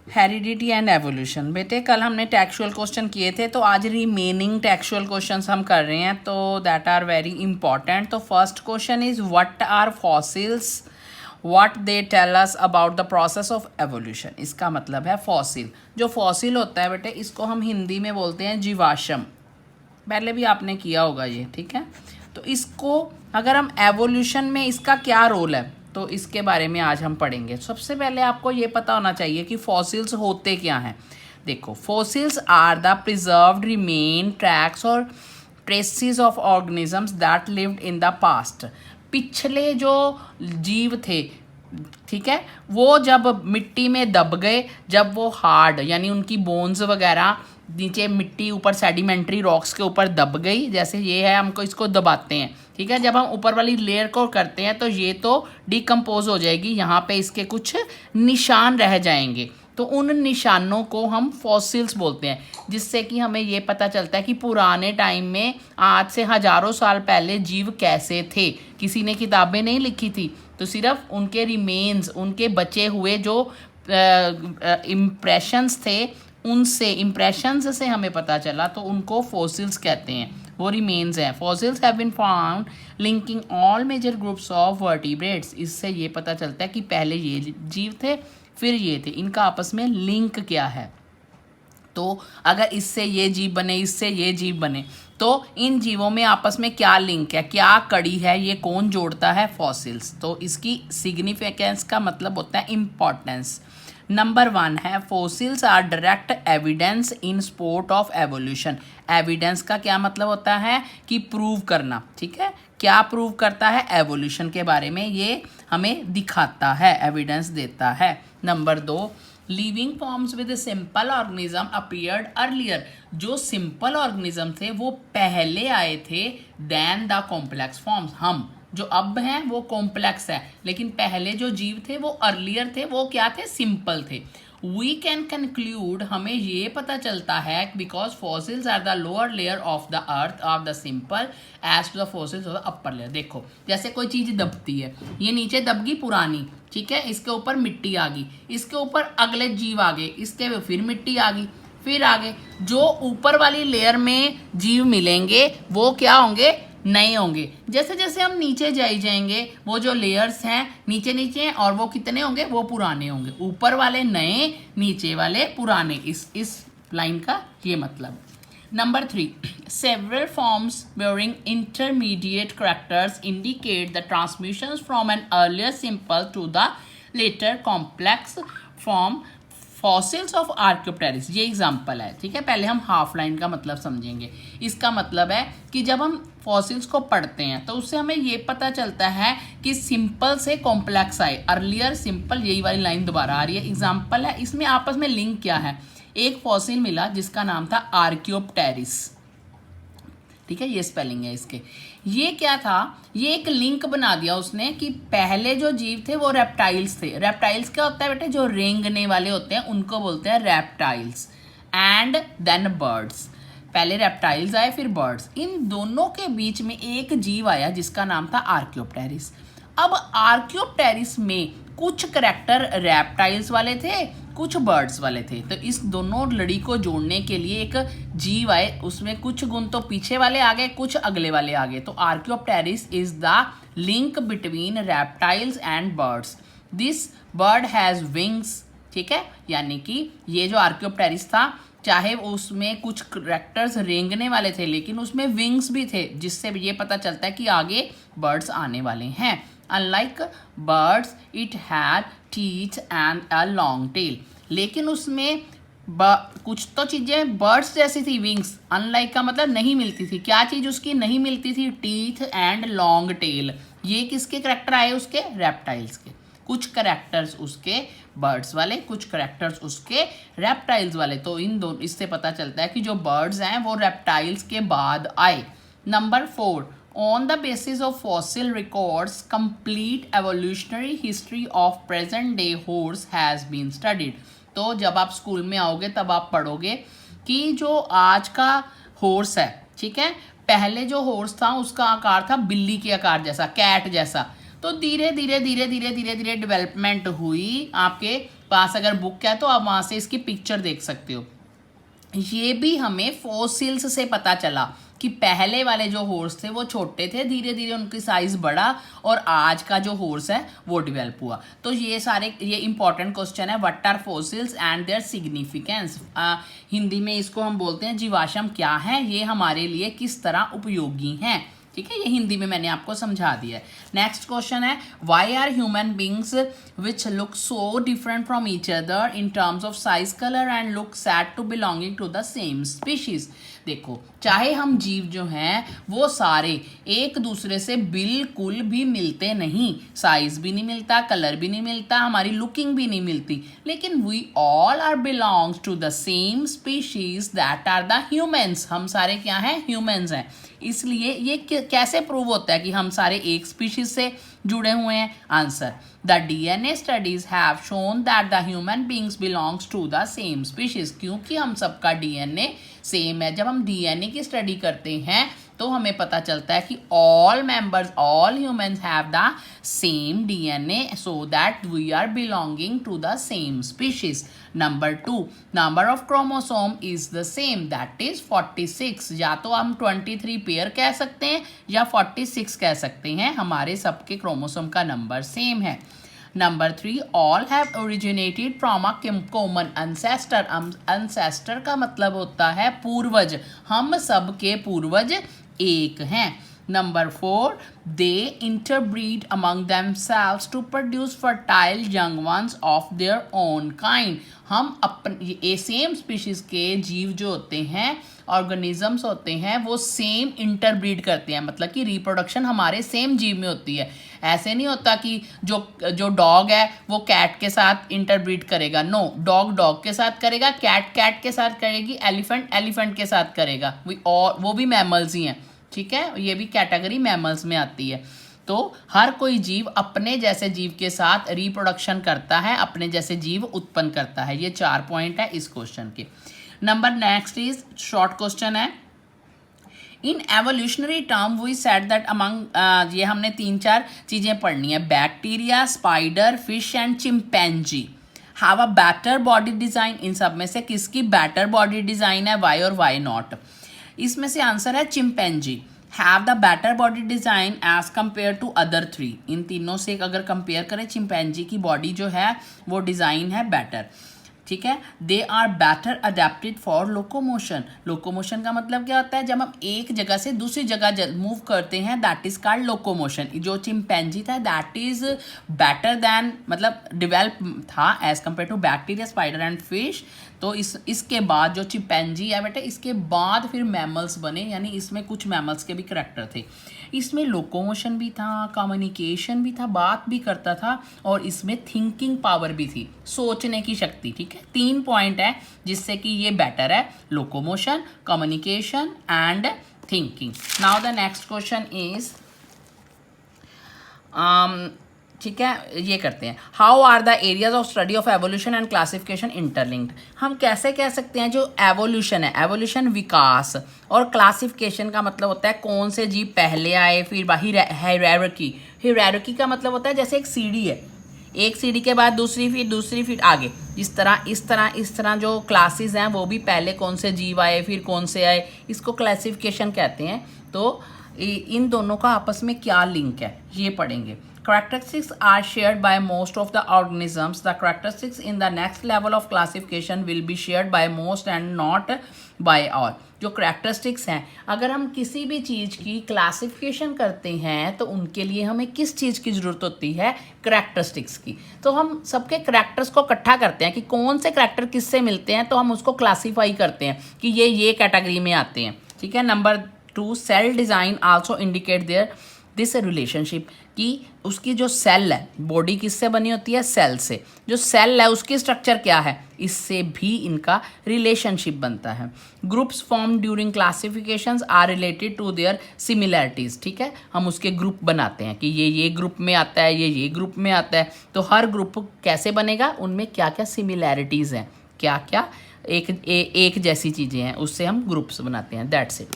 Heredity and evolution. बेटे कल हमने टेक्सुअल क्वेश्चन किए थे, तो आज रिमेनिंग टेक्सुअल क्वेश्चंस हम कर रहे हैं, तो दैट आर वेरी इंपॉर्टेंट। तो first question is what are fossils, what they tell us about the process of evolution. इसका मतलब है फॉसिल। जो फॉसिल होता है बेटे, इसको हम हिंदी में बोलते हैं जीवाश्म। पहले भी आपने किया होगा ये, ठीक है। तो इसको अगर हम एवोल्यूशन में इसका क्या रोल है, तो इसके बारे में आज हम पढ़ेंगे। सबसे पहले आपको ये पता होना चाहिए कि फॉसिल्स होते क्या हैं। देखो, fossils are the preserved remains tracks और traces of organisms that lived in the past. पिछले जो जीव थे, ठीक है, वो जब मिट्टी में दब गए, जब वो हार्ड यानी उनकी बोन्स वगैरह नीचे मिट्टी ऊपर सेडिमेंट्री रॉक्स के ऊपर दब गई, जैसे ये है, हमको इसको दबाते हैं, ठीक है। जब हम ऊपर वाली लेयर को करते हैं तो ये तो डिकम्पोज हो जाएगी, यहाँ पे इसके कुछ निशान रह जाएंगे, तो उन निशानों को हम फॉसिल्स बोलते हैं, जिससे कि हमें ये पता चलता है कि पुराने टाइम में, आज से हजारों साल पहले जीव कैसे थे। किसी ने किताबें नहीं लिखी थी, तो सिर्फ उनके रिमेन्स, उनके बचे हुए जो इम्प्रेशंस थे, उनसे इम्प्रेशंस से हमें पता चला, तो उनको फॉसिल्स कहते हैं, वो रिमेन्स हैं। Fossils have been found linking all major groups of vertebrates. इससे ये पता चलता है कि पहले ये जीव थे, फिर ये थे, इनका आपस में लिंक क्या है। तो अगर इससे ये जीव बने, इससे ये जीव बने, तो इन जीवों में आपस में क्या लिंक है, क्या कड़ी है, ये कौन जोड़ता है? फॉसिल्स। तो इसकी सिग्निफिकेंस का मतलब होता है इम्पॉर्टेंस। नंबर 1 है fossils are direct evidence in support of evolution. Evidence का क्या मतलब होता है कि प्रूव करना, ठीक है। क्या प्रूव करता है? एवोल्यूशन के बारे में ये हमें दिखाता है, एविडेंस देता है। Number 2, living forms with simple organism appeared earlier. जो सिंपल ऑर्गेनिज्म थे वो पहले आए थे देन द कॉम्प्लेक्स फॉर्म्स। हम जो अब हैं वो कॉम्प्लेक्स है, लेकिन पहले जो जीव थे वो अर्लियर थे, वो क्या थे? सिंपल थे। वी कैन कंक्लूड, हमें ये पता चलता है, because fossils are the lower layer of the earth of the simple age to the fossils of the upper layer. देखो, जैसे कोई चीज़ दबती है, ये नीचे दबगी पुरानी, ठीक है, इसके ऊपर मिट्टी आ गई, इसके ऊपर अगले जीव आ गए, इसके फिर मिट्टी आ गई, फिर आगे जो ऊपर वाली लेयर में जीव मिलेंगे वो क्या होंगे? नए होंगे। जैसे जैसे हम नीचे जाएंगे, वो जो लेयर्स हैं नीचे नीचे हैं, और वो कितने होंगे? वो पुराने होंगे। ऊपर वाले नए, नीचे वाले पुराने। इस लाइन का ये मतलब। Number 3, several forms bearing intermediate characters indicate the transmissions from an earlier simple to the later complex form fossils of archaeopteryx. ये एग्जाम्पल है, ठीक है। पहले हम हाफ लाइन का मतलब समझेंगे। इसका मतलब है कि जब हम फॉसिल्स को पढ़ते हैं तो उससे हमें ये पता चलता है कि सिंपल से कॉम्प्लेक्स आए, अर्लियर सिंपल, यही वाली लाइन दोबारा आ रही है। एग्जाम्पल है, इसमें आपस में लिंक क्या है? एक फॉसिल मिला जिसका नाम था आर्कियोप्टेरिस, ठीक है, ये स्पेलिंग है इसके। ये क्या था? ये एक लिंक बना दिया उसने कि पहले जो जीव थे वो रेप्टाइल्स थे। रेप्टाइल्स क्या होता है बेटे? जो रेंगने वाले होते हैं उनको बोलते हैं रेप्टाइल्स। एंड देन बर्ड्स, पहले रेप्टाइल्स आए फिर बर्ड्स। इन दोनों के बीच में एक जीव आया जिसका नाम था आर्कियोप्टेरिस। अब आर्कियोप्टेरिस में कुछ करैक्टर रेप्टाइल्स वाले थे, कुछ बर्ड्स वाले थे। तो इस दोनों लड़ी को जोड़ने के लिए एक जीव आए, उसमें कुछ गुण तो पीछे वाले आ गए, कुछ अगले वाले आ गए। तो archaeopteryx is the link between reptiles and birds. This bird has wings, ठीक है, यानी कि ये जो आर्कियोप्टेरिस था, चाहे उसमें कुछ करैक्टर्स रेंगने वाले थे, लेकिन उसमें विंग्स भी थे, जिससे ये पता चलता है कि आगे बर्ड्स आने वाले हैं। Unlike birds, it had teeth and a long tail. लेकिन उसमें कुछ तो चीज़ें बर्ड्स जैसी थी, विंग्स। अनलाइक का मतलब नहीं मिलती थी। क्या चीज़ उसकी नहीं मिलती थी? Teeth and long tail. ये किसके करेक्टर आए? उसके रेप्टाइल्स के। कुछ करेक्टर्स उसके बर्ड्स वाले, कुछ करेक्टर्स उसके रेप्टाइल्स वाले। तो इन दोनों, इससे पता चलता है कि जो बर्ड्स हैं वो रेप्टाइल्स के बाद आए। Number 4, on the basis of fossil records, complete evolutionary history of present day horse has been studied. तो जब आप स्कूल में आओगे तब आप पढ़ोगे कि जो आज का हॉर्स है, ठीक है, पहले जो हॉर्स था उसका आकार था बिल्ली के आकार जैसा, कैट जैसा। तो धीरे धीरे धीरे धीरे धीरे धीरे डेवलपमेंट हुई आपके पास अगर बुक है तो आप वहाँ से इसकी पिक्चर देख सकते हो। ये भी हमें फॉसिल्स से पता चला कि पहले वाले जो हॉर्स थे वो छोटे थे, धीरे धीरे उनकी साइज बढ़ा और आज का जो हॉर्स है वो डेवलप हुआ। तो ये इंपॉर्टेंट क्वेश्चन है, what are fossils and their significance. Hindi में इसको हम बोलते हैं जीवाश्म क्या है, ये हमारे लिए किस तरह उपयोगी हैं। ठीक है, ये हिंदी में मैंने आपको समझा दिया है। नेक्स्ट क्वेश्चन है, why are human beings which look so different from each other in terms of size, colour and look said to belonging to the same species. देखो, चाहे हम जीव जो हैं वो सारे एक दूसरे से बिल्कुल भी मिलते नहीं, साइज भी नहीं मिलता, कलर भी नहीं मिलता, हमारी लुकिंग भी नहीं मिलती, लेकिन we all are belongs to the same species that are the humans. हम सारे क्या हैं? ह्यूमन्स हैं। इसलिए ये कैसे प्रूव होता है कि हम सारे एक स्पीशीज से जुड़े हुए हैं? Answer, the DNA studies have shown that the human beings belongs to the same species. क्योंकि हम सबका डीएनए सेम है। जब हम डीएनए की स्टडी करते हैं तो हमें पता चलता है कि all humans have the same DNA, so that we are belonging to the same species. Number 2, number of chromosome is the same, that is 46। या तो हम 23 पेयर कह सकते हैं या 46 कह सकते हैं, हमारे सबके क्रोमोसोम का नंबर सेम है। Number 3, all have originated from a common ancestor. Ancestor का मतलब होता है पूर्वज, हम सब के पूर्वज एक हैं। Number 4, they interbreed among themselves to produce fertile young ones of their own kind. हम अपने सेम स्पीशीज के जीव जो होते हैं, ऑर्गेनिजम्स होते हैं, वो सेम इंटरब्रीड करते हैं, मतलब कि रिप्रोडक्शन हमारे सेम जीव में होती है। ऐसे नहीं होता कि जो डॉग है वो कैट के साथ इंटरब्रीड करेगा, नो, डॉग के साथ करेगा, कैट के साथ करेगी, एलिफेंट के साथ करेगा, वो भी मैमल्स ही हैं। ठीक है, ये भी कैटेगरी मैमल्स में आती है। तो हर कोई जीव अपने जैसे जीव के साथ रिप्रोडक्शन करता है, अपने जैसे जीव उत्पन्न करता है। ये 4 पॉइंट है इस क्वेश्चन के। Number next is short question है, in evolutionary term we said that among, ये हमने 3-4 चीज़ें पढ़नी है, bacteria, spider, fish and chimpanzee have a better body design. इन सब में से किसकी बेटर बॉडी डिज़ाइन है, वाई और वाई नॉट? इसमें से आंसर है chimpanzee have the better body design as compare to other 3। इन तीनों से अगर कंपेयर करें, चिंपैंजी की बॉडी जो है वो डिज़ाइन है बेटर। ठीक है, they are better adapted for locomotion. Locomotion का मतलब क्या होता है? जब हम एक जगह से दूसरी जगह मूव करते हैं, दैट इज कॉल्ड लोकोमोशन। जो चिंपैंजी था दैट इज बेटर दैन, मतलब डिवेल्प था as compare to bacteria, spider and fish. तो इसके बाद जो चिंपैंजी है बेटा, इसके बाद फिर मैमल्स बने, यानी इसमें कुछ मैमल्स के भी करैक्टर थे। इसमें लोकोमोशन भी था, कम्युनिकेशन भी था, बात भी करता था, और इसमें थिंकिंग पावर भी थी, सोचने की शक्ति। ठीक है, 3 पॉइंट है जिससे कि ये बेटर है, locomotion, communication and thinking. Now the next question is, ठीक है, ये करते हैं, how are the areas of study of evolution and classification interlinked. हम कैसे कह सकते हैं, जो एवोल्यूशन है, एवोल्यूशन विकास, और क्लासिफिकेशन का मतलब होता है कौन से जीव पहले आए, फिर हायरार्की। हायरार्की का मतलब होता है जैसे एक सीढ़ी है, एक सीढ़ी के बाद दूसरी फिर आगे, इस तरह जो क्लासेस हैं वो भी पहले कौन से जीव आए फिर कौन से आए, इसको क्लासिफिकेशन कहते हैं। तो इन दोनों का आपस में क्या लिंक है ये पढ़ेंगे। Characteristics are shared by most of the organisms. The characteristics in the next level of classification will be shared by most and not by all. जो characteristics हैं, अगर हम किसी भी चीज़ की क्लासिफिकेशन करते हैं तो उनके लिए हमें किस चीज़ की ज़रूरत होती है? characteristics की। तो हम सबके characters को इकट्ठा करते हैं कि कौन से character किससे मिलते हैं, तो हम उसको क्लासीफाई करते हैं कि ये कैटेगरी में आते हैं। ठीक है, number 2, cell design also indicate there this relationship, कि उसकी जो सेल है, बॉडी किससे बनी होती है? सेल से। जो सेल है उसकी स्ट्रक्चर क्या है, इससे भी इनका रिलेशनशिप बनता है। Groups form during classifications are related to their similarities. ठीक है, हम उसके ग्रुप बनाते हैं कि ये ग्रुप में आता है, ये ग्रुप में आता है। तो हर ग्रुप कैसे बनेगा, उनमें क्या क्या सिमिलैरिटीज़ हैं, क्या क्या एक जैसी चीज़ें हैं, उससे हम ग्रुप्स बनाते हैं। That's it.